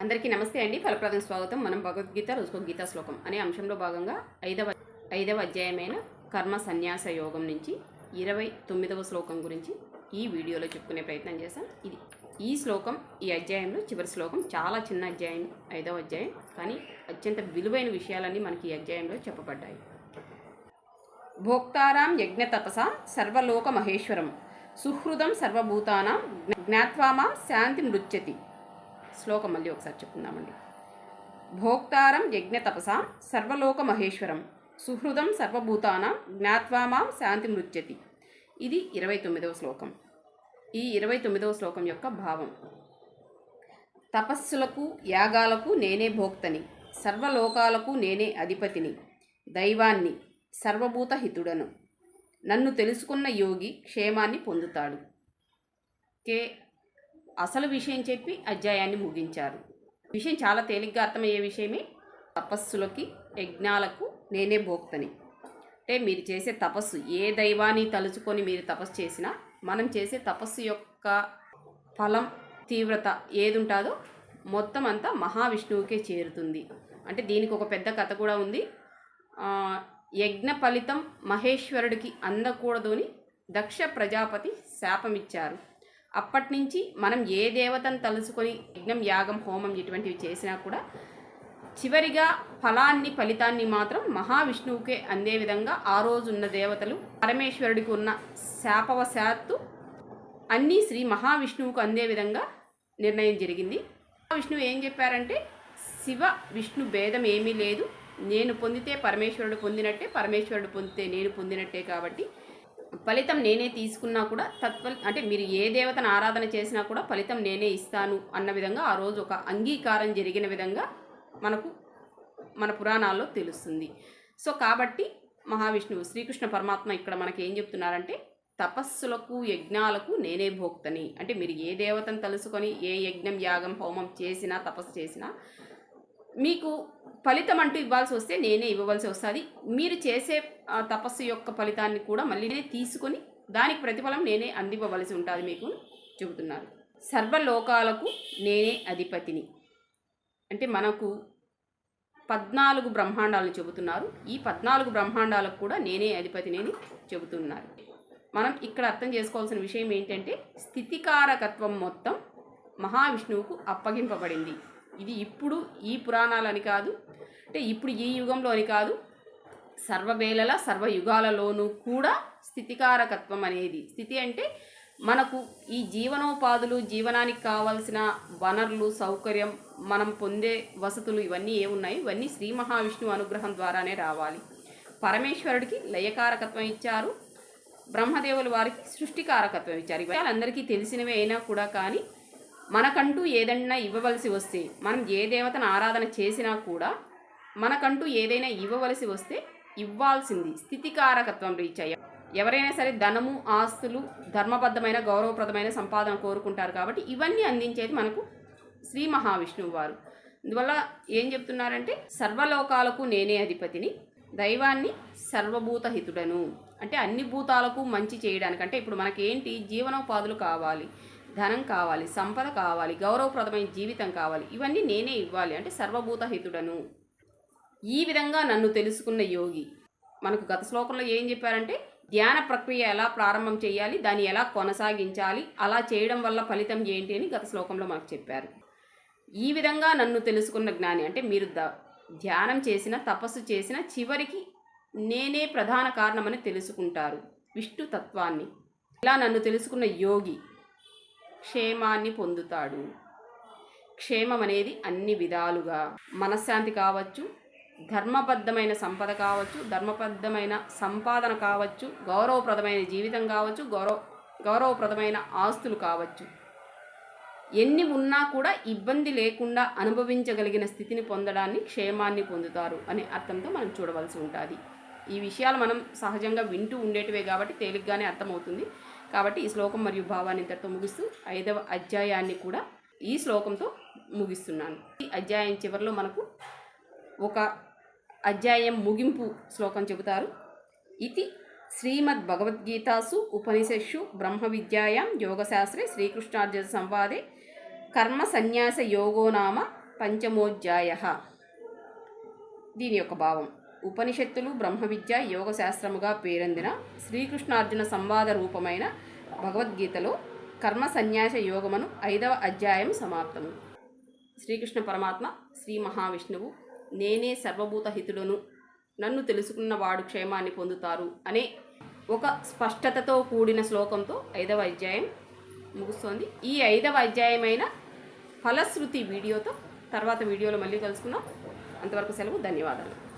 అందరికీ నమస్తే అండి. ఫలప్రదం స్వాగతం. మనం భగవద్గీత రోజుకో గీతా శ్లోకం అనే అంశంలో భాగంగా ఐదవ అధ్యాయమైన కర్మ సన్యాస యోగం నుంచి 29వ శ్లోకం గురించి ఈ వీడియోలో చెప్పుకునే ప్రయత్నం చేశాం. ఈ శ్లోకం ఈ అధ్యాయంలో చివరి శ్లోకం. చాలా చిన్న అధ్యాయం, 5వ అధ్యాయం, కానీ అత్యంత విలువైన విషయాలన్నీ మనకి ఈ అధ్యాయంలో చెప్పబడ్డాయి. భోక్తారాం యజ్ఞ తపసా సర్వలోక మహేశ్వరం సుహృదం సర్వభూతానాం జ్ఞాత్వామాం శాంతి మృత్యతి. శ్లోకం మళ్ళీ ఒకసారి చెప్పుకుందామండి. భోక్తారం యజ్ఞ తపసా సర్వలోక మహేశ్వరం సుహృదం సర్వభూతానాం జ్ఞాత్వామాం శాంతి మృత్యతి. ఇది 29వ శ్లోకం. ఈ 29వ శ్లోకం యొక్క భావం: తపస్సులకు యాగాలకు నేనే భోక్తని, సర్వలోకాలకు నేనే అధిపతిని, దైవాన్ని, సర్వభూత హితుడను. నన్ను తెలుసుకున్న యోగి క్షేమాన్ని పొందుతాడు. అసలు విషయం చెప్పి అధ్యాయాన్ని ముగించారు. విషయం చాలా తేలిగ్గా అర్థమయ్యే విషయమే. తపస్సులకి యజ్ఞాలకు నేనే భోక్తని అంటే మీరు చేసే తపస్సు, ఏ దైవాన్ని తలుచుకొని మీరు తపస్సు చేసినా మనం చేసే తపస్సు యొక్క ఫలం, తీవ్రత ఏది ఉంటుందో మొత్తం అంతా మహావిష్ణువుకే చేరుతుంది. అంటే దీనికి ఒక పెద్ద కథ కూడా ఉంది. యజ్ఞ ఫలితం మహేశ్వరుడికి అందకూడదు అని దక్ష ప్రజాపతి శాపమిచ్చారు. అప్పటి నుంచి మనం ఏ దేవతను తలుచుకొని యజ్ఞం, యాగం, హోమం ఇటువంటివి చేసినా కూడా చివరిగా ఫలితాన్ని మాత్రం మహావిష్ణువుకే అందే విధంగా ఆ రోజు ఉన్న దేవతలు పరమేశ్వరుడికి ఉన్న శాపవశాత్తు అన్నీ శ్రీ మహావిష్ణువుకు అందే విధంగా నిర్ణయం జరిగింది. మహావిష్ణువు ఏం చెప్పారంటే, శివ విష్ణు భేదం ఏమీ లేదు, నేను పొందితే పరమేశ్వరుడు పొందినట్టే, పరమేశ్వరుడు పొందితే నేను పొందినట్టే, కాబట్టి ఫలితం నేనే తీసుకున్నా కూడా అంటే మీరు ఏ దేవతను ఆరాధన చేసినా కూడా ఫలితం నేనే ఇస్తాను అన్న విధంగా ఆ రోజు ఒక అంగీకారం జరిగిన విధంగా మన పురాణాల్లో తెలుస్తుంది. సో కాబట్టి మహావిష్ణువు శ్రీకృష్ణ పరమాత్మ ఇక్కడ మనకి ఏం చెప్తున్నారంటే, తపస్సులకు యజ్ఞాలకు నేనే భోక్తని. అంటే మీరు ఏ దేవతను తలుసుకొని ఏ యజ్ఞం, యాగం, హోమం చేసినా, తపస్సు చేసినా మీకు ఫలితం అంటూ ఇవ్వాల్సి వస్తే నేనే ఇవ్వవలసి వస్తుంది. మీరు చేసే తపస్సు యొక్క ఫలితాన్ని కూడా మళ్ళీ నేనే తీసుకొని దానికి ప్రతిఫలం నేనే అందివ్వవలసి ఉంటుంది మీకు చెబుతున్నారు. సర్వలోకాలకు నేనే అధిపతిని అంటే మనకు 14 బ్రహ్మాండాలను చెబుతున్నారు. ఈ 14 బ్రహ్మాండాలకు కూడా నేనే అధిపతిని అని చెబుతున్నారు. మనం ఇక్కడ అర్థం చేసుకోవాల్సిన విషయం ఏంటంటే, స్థితికారకత్వం మొత్తం మహావిష్ణువుకు అప్పగింపబడింది. ఇది ఇప్పుడు ఈ పురాణాలని కాదు, అంటే ఇప్పుడు ఈ యుగంలో అని కాదు, సర్వవేళల సర్వయుగాలలోనూ కూడా స్థితికారకత్వం అనేది, స్థితి అంటే మనకు ఈ జీవనోపాధులు, జీవనానికి కావాల్సిన వనరులు, సౌకర్యం, మనం పొందే వసతులు ఇవన్నీ ఏమున్నాయి, ఇవన్నీ శ్రీ మహావిష్ణువు అనుగ్రహం ద్వారానే రావాలి. పరమేశ్వరుడికి లయకారకత్వం ఇచ్చారు, బ్రహ్మదేవుల వారికి సృష్టికారకత్వం ఇచ్చారు. ఇవి అందరికీ తెలిసినవే అయినా కూడా కానీ మనకంటూ ఏదైనా ఇవ్వవలసి వస్తే, మనం ఏ దేవతను ఆరాధన చేసినా కూడా మనకంటూ ఏదైనా ఇవ్వవలసి వస్తే ఇవ్వాల్సింది స్థితికారకత్వం రీచ్ అయ్యా. ఎవరైనా సరే ధనము, ఆస్తులు, ధర్మబద్ధమైన గౌరవప్రదమైన సంపాదన కోరుకుంటారు. కాబట్టి ఇవన్నీ అందించేది మనకు శ్రీ మహావిష్ణువు వారు. అందువల్ల ఏం చెప్తున్నారంటే, సర్వలోకాలకు నేనే అధిపతిని, దైవాన్ని, సర్వభూత హితుడను. అంటే అన్ని భూతాలకు మంచి చేయడానికి, అంటే ఇప్పుడు మనకేంటి, జీవనోపాధులు కావాలి, ధనం కావాలి, సంపద కావాలి, గౌరవప్రదమైన జీవితం కావాలి, ఇవన్నీ నేనే ఇవ్వాలి. అంటే సర్వభూత హితుడను. ఈ విధంగా నన్ను తెలుసుకున్న యోగి, మనకు గత శ్లోకంలో ఏం చెప్పారంటే, ధ్యాన ప్రక్రియ ఎలా ప్రారంభం చేయాలి, దాన్ని ఎలా కొనసాగించాలి, అలా చేయడం వల్ల ఫలితం ఏంటి అని గత శ్లోకంలో మనకు చెప్పారు. ఈ విధంగా నన్ను తెలుసుకున్న జ్ఞాని అంటే మీరు ధ్యానం చేసిన, తపస్సు చేసిన చివరికి నేనే ప్రధాన కారణమని తెలుసుకుంటారు, విష్ణు తత్వాన్ని. ఇలా నన్ను తెలుసుకున్న యోగి క్షేమాన్ని పొందుతాడు. క్షేమం అనేది అన్ని విధాలుగా మనశ్శాంతి కావచ్చు, ధర్మబద్ధమైన సంపద కావచ్చు, ధర్మబద్ధమైన సంపాదన కావచ్చు, గౌరవప్రదమైన జీవితం కావచ్చు, గౌరవప్రదమైన ఆస్తులు కావచ్చు, ఎన్ని ఉన్నా కూడా ఇబ్బంది లేకుండా అనుభవించగలిగిన స్థితిని పొందడాన్ని క్షేమాన్ని పొందుతారు అనే అర్థంతో మనం చూడవలసి ఉంటుంది. ఈ విషయాలు మనం సహజంగా వింటూ ఉండేటివే కాబట్టి తేలిగ్గానే అర్థమవుతుంది. కాబట్టి ఈ శ్లోకం మరియు భావాన్ని ఇంతటితో ముగిస్తూ 5వ అధ్యాయాన్ని కూడా ఈ శ్లోకంతో ముగిస్తున్నాను. ఈ అధ్యాయం చివరిలో మనకు ఒక అధ్యాయం ముగింపు శ్లోకం చెబుతారు. ఇది శ్రీమద్ భగవద్గీతాసు ఉపనిషత్సు బ్రహ్మ విద్యాయాం యోగశాస్త్రే శ్రీకృష్ణార్జున సంవాదే కర్మ సన్యాస యోగో నామ పంచమోధ్యాయ. దీని యొక్క భావం: ఉపనిషత్తులు బ్రహ్మ విద్య యోగ శాస్త్రముగా పేరొందిన శ్రీకృష్ణార్జున సంవాద రూపమైన భగవద్గీతలో కర్మ సన్యాస యోగమును 5వ అధ్యాయం సమాప్తము. శ్రీకృష్ణ పరమాత్మ శ్రీ మహావిష్ణువు నేనే సర్వభూత హితుడును, నన్ను తెలుసుకున్నవాడు క్షేమాన్ని పొందుతారు అనే ఒక స్పష్టతతో కూడిన శ్లోకంతో 5వ అధ్యాయం ముగుస్తోంది. ఈ 5వ అధ్యాయమైన ఫలశ్రుతి వీడియోతో తర్వాత వీడియోలో మళ్ళీ కలుసుకుందాం. అంతవరకు సెలవు. ధన్యవాదాలు.